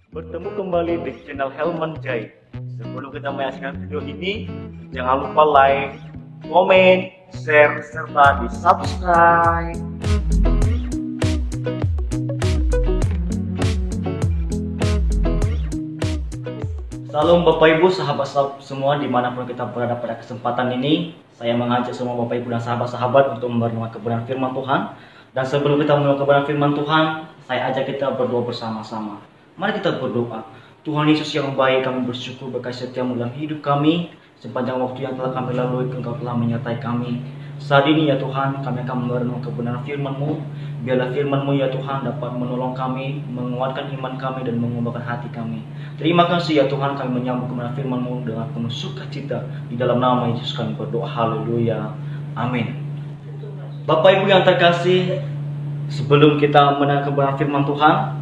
Bertemu kembali di channel Helman Jai. Sebelum kita menyaksikan video ini, jangan lupa like, komen, share, serta di subscribe. Salam Bapak Ibu, sahabat-sahabat semua dimanapun kita berada pada kesempatan ini. Saya mengajak semua Bapak Ibu dan sahabat-sahabat untuk merenungkan kebenaran firman Tuhan. Dan sebelum kita merenungkan kebenaran firman Tuhan, saya ajak kita berdoa bersama-sama. Mari kita berdoa. Tuhan Yesus yang baik, kami bersyukur berkat setiamu dalam hidup kami. Sepanjang waktu yang telah kami lalui, Engkau telah menyertai kami. Saat ini ya Tuhan, kami akan merenung kebenaran firman-Mu. Biarlah firman-Mu ya Tuhan dapat menolong kami, menguatkan iman kami, dan mengubahkan hati kami. Terima kasih ya Tuhan, kami menyambut kebenaran firman-Mu dengan penuh sukacita. Di dalam nama Yesus kami berdoa, haleluya, amin. Bapak Ibu yang terkasih, sebelum kita mendengar kebenaran firman Tuhan,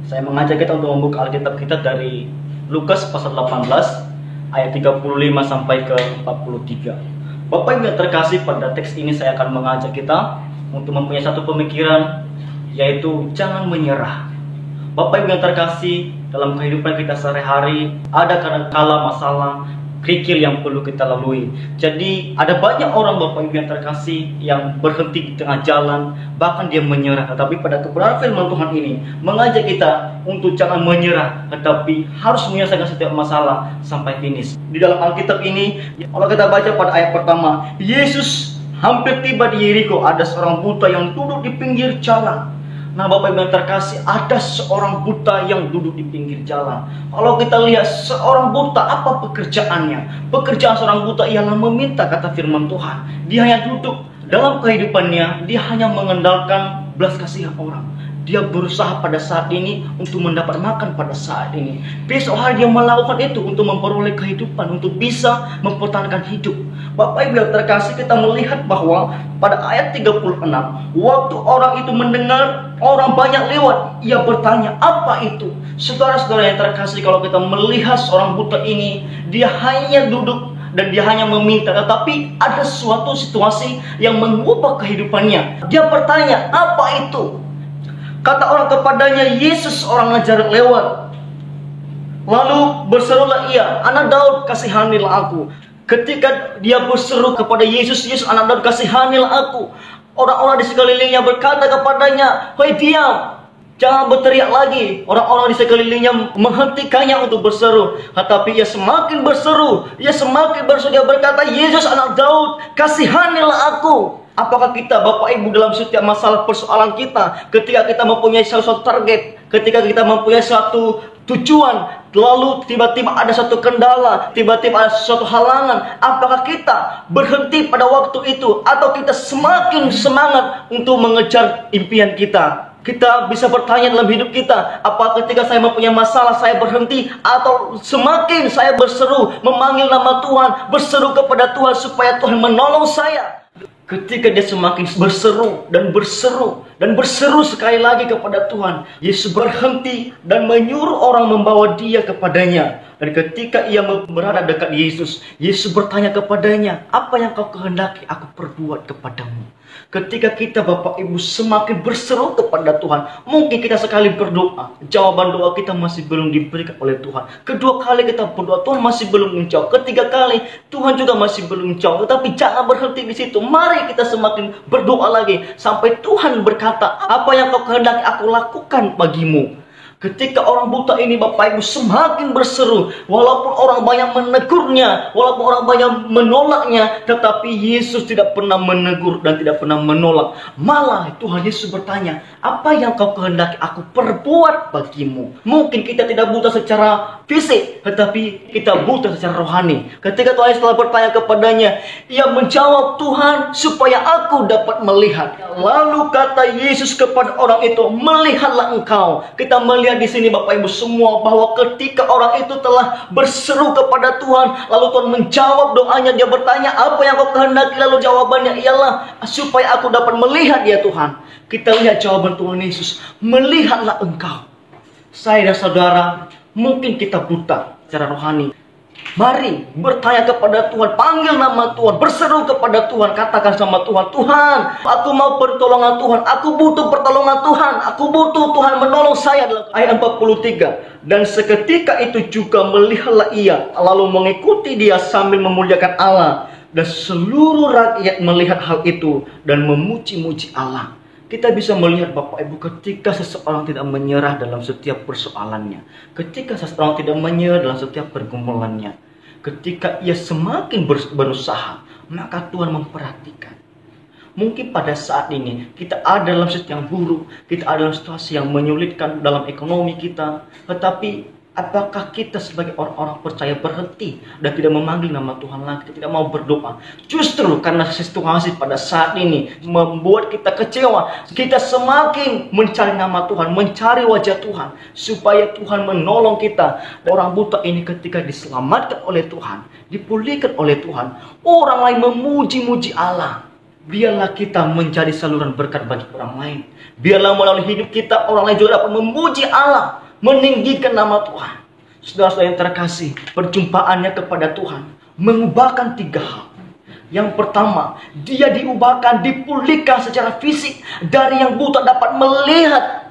saya mengajak kita untuk membuka Alkitab kita dari Lukas pasal 18 ayat 35 sampai ke 43. Bapak Ibu yang terkasih, pada teks ini saya akan mengajak kita untuk mempunyai satu pemikiran, yaitu jangan menyerah. Bapak Ibu yang terkasih, dalam kehidupan kita sehari-hari ada kadang-kala masalah, kerikil yang perlu kita lalui. Jadi ada banyak orang Bapak Ibu yang terkasih yang berhenti di tengah jalan, bahkan dia menyerah. Tetapi pada kebenaran firman Tuhan ini mengajak kita untuk jangan menyerah, tetapi harus menyelesaikan setiap masalah sampai finish. Di dalam Alkitab ini, kalau kita baca pada ayat pertama, Yesus hampir tiba di Yeriko. Ada seorang buta yang duduk di pinggir jalan. Nah Bapak Ibu yang terkasih, ada seorang buta yang duduk di pinggir jalan. Kalau kita lihat seorang buta, apa pekerjaannya? Pekerjaan seorang buta ialah meminta, kata firman Tuhan. Dia hanya duduk. Dalam kehidupannya, dia hanya mengandalkan belas kasihan orang. Dia berusaha pada saat ini untuk mendapat makan pada saat ini. Besok hari dia melakukan itu untuk memperoleh kehidupan, untuk bisa mempertahankan hidup. Bapak Ibu yang terkasih, kita melihat bahwa pada ayat 36, waktu orang itu mendengar orang banyak lewat, ia bertanya, apa itu? Saudara-saudara yang terkasih, kalau kita melihat seorang buta ini, dia hanya duduk dan dia hanya meminta, tetapi ada suatu situasi yang mengubah kehidupannya. Dia bertanya, apa itu? Kata orang kepadanya, Yesus, orang Nazaret lewat. Lalu berserulah ia, anak Daud, kasihanilah aku. Ketika dia berseru kepada Yesus, Yesus, anak Daud, kasihanilah aku, orang-orang di sekelilingnya berkata kepadanya, hei diam, jangan berteriak lagi. Orang-orang di sekelilingnya menghentikannya untuk berseru. Tetapi ia semakin berseru, dia berkata, Yesus, anak Daud, kasihanilah aku. Apakah kita Bapak Ibu dalam setiap masalah persoalan kita, ketika kita mempunyai suatu target, ketika kita mempunyai suatu tujuan, lalu tiba-tiba ada satu kendala, tiba-tiba ada suatu halangan, apakah kita berhenti pada waktu itu, atau kita semakin semangat untuk mengejar impian kita? Kita bisa bertanya dalam hidup kita, apa ketika saya mempunyai masalah saya berhenti, atau semakin saya berseru, memanggil nama Tuhan, berseru kepada Tuhan supaya Tuhan menolong saya? Ketika dia semakin berseru dan berseru sekali lagi kepada Tuhan, Yesus berhenti dan menyuruh orang membawa dia kepadanya. Dan ketika ia berada dekat Yesus, Yesus bertanya kepadanya, apa yang kau kehendaki aku perbuat kepadamu? Ketika kita Bapak Ibu semakin berseru kepada Tuhan, mungkin kita sekali berdoa, jawaban doa kita masih belum diberikan oleh Tuhan. Kedua kali kita berdoa, Tuhan masih belum menjawab. Ketiga kali, Tuhan juga masih belum menjawab. Tetapi jangan berhenti di situ. Mari kita semakin berdoa lagi sampai Tuhan berkata, apa yang kau kehendaki aku lakukan bagimu. Ketika orang buta ini Bapak Ibu semakin berseru, walaupun orang banyak menegurnya, walaupun orang banyak menolaknya, tetapi Yesus tidak pernah menegur dan tidak pernah menolak. Malah Tuhan Yesus bertanya, apa yang kau kehendaki aku perbuat bagimu? Mungkin kita tidak buta secara fisik, tetapi kita buta secara rohani. Ketika Tuhan Yesus telah bertanya kepadanya, ia menjawab, Tuhan, supaya aku dapat melihat. Lalu kata Yesus kepada orang itu, melihatlah engkau. Kita melihat di sini Bapak Ibu semua bahwa ketika orang itu telah berseru kepada Tuhan, lalu Tuhan menjawab doanya. Dia bertanya, apa yang kau kehendaki? Lalu jawabannya ialah, supaya aku dapat melihat ya Tuhan. Kita lihat jawaban Tuhan Yesus, melihatlah engkau. Saya dan saudara, mungkin kita buta secara rohani. Mari bertanya kepada Tuhan, panggil nama Tuhan, berseru kepada Tuhan, katakan sama Tuhan, Tuhan, aku mau pertolongan Tuhan, aku butuh pertolongan Tuhan, aku butuh Tuhan menolong saya. Dalam ayat 43, dan seketika itu juga melihatlah ia, lalu mengikuti dia sambil memuliakan Allah, dan seluruh rakyat melihat hal itu dan memuji-muji Allah. Kita bisa melihat Bapak Ibu ketika seseorang tidak menyerah dalam setiap persoalannya. Ketika seseorang tidak menyerah dalam setiap pergumulannya. Ketika ia semakin berusaha, maka Tuhan memperhatikan. Mungkin pada saat ini kita ada dalam situasi yang buruk. Kita ada dalam situasi yang menyulitkan dalam ekonomi kita. Tetapi apakah kita sebagai orang-orang percaya berhenti dan tidak memanggil nama Tuhan lagi, kita tidak mau berdoa? Justru karena situasi pada saat ini membuat kita kecewa, kita semakin mencari nama Tuhan, mencari wajah Tuhan, supaya Tuhan menolong kita. Orang buta ini ketika diselamatkan oleh Tuhan, dipulihkan oleh Tuhan, orang lain memuji-muji Allah. Biarlah kita menjadi saluran berkat bagi orang lain. Biarlah melalui hidup kita, orang lain juga dapat memuji Allah, meninggikan nama Tuhan. Saudara-saudara yang terkasih, perjumpaannya kepada Tuhan mengubahkan 3 hal. Yang pertama, dia diubahkan, dipulihkan secara fisik. Dari yang buta dapat melihat.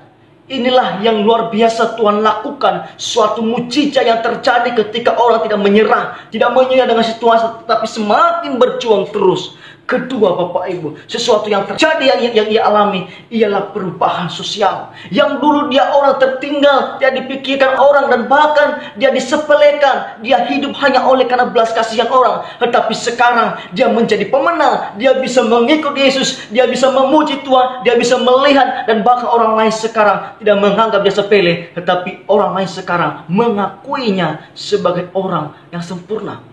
Inilah yang luar biasa Tuhan lakukan. Suatu mujizat yang terjadi ketika orang tidak menyerah. Tidak menyerah dengan situasi, tetapi semakin berjuang terus. Kedua Bapak Ibu, sesuatu yang terjadi yang ia alami ialah perubahan sosial. Yang dulu dia orang tertinggal, dia dipikirkan orang dan bahkan dia disepelekan. Dia hidup hanya oleh karena belas kasihan orang. Tetapi sekarang dia menjadi pemenang. Dia bisa mengikut Yesus, dia bisa memuji Tuhan, dia bisa melihat. Dan bahkan orang lain sekarang tidak menganggap dia sepele, tetapi orang lain sekarang mengakuinya sebagai orang yang sempurna.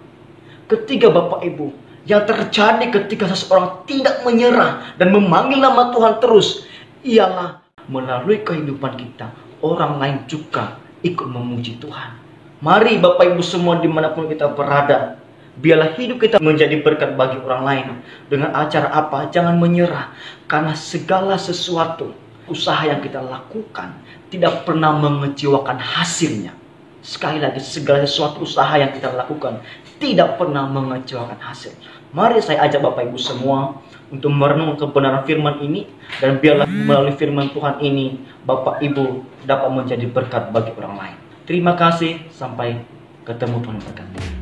Ketiga Bapak Ibu, yang terjadi ketika seseorang tidak menyerah dan memanggil nama Tuhan terus, ialah melalui kehidupan kita, orang lain juga ikut memuji Tuhan. Mari Bapak Ibu semua dimanapun kita berada, biarlah hidup kita menjadi berkat bagi orang lain. Dengan acara apa? Jangan menyerah, karena segala sesuatu usaha yang kita lakukan tidak pernah mengecewakan hasilnya. Sekali lagi, segala sesuatu usaha yang kita lakukan tidak pernah mengecewakan hasil. Mari saya ajak Bapak Ibu semua untuk merenung kebenaran firman ini. Dan biarlah melalui firman Tuhan ini, Bapak Ibu dapat menjadi berkat bagi orang lain. Terima kasih, sampai ketemu Tuhan berkati.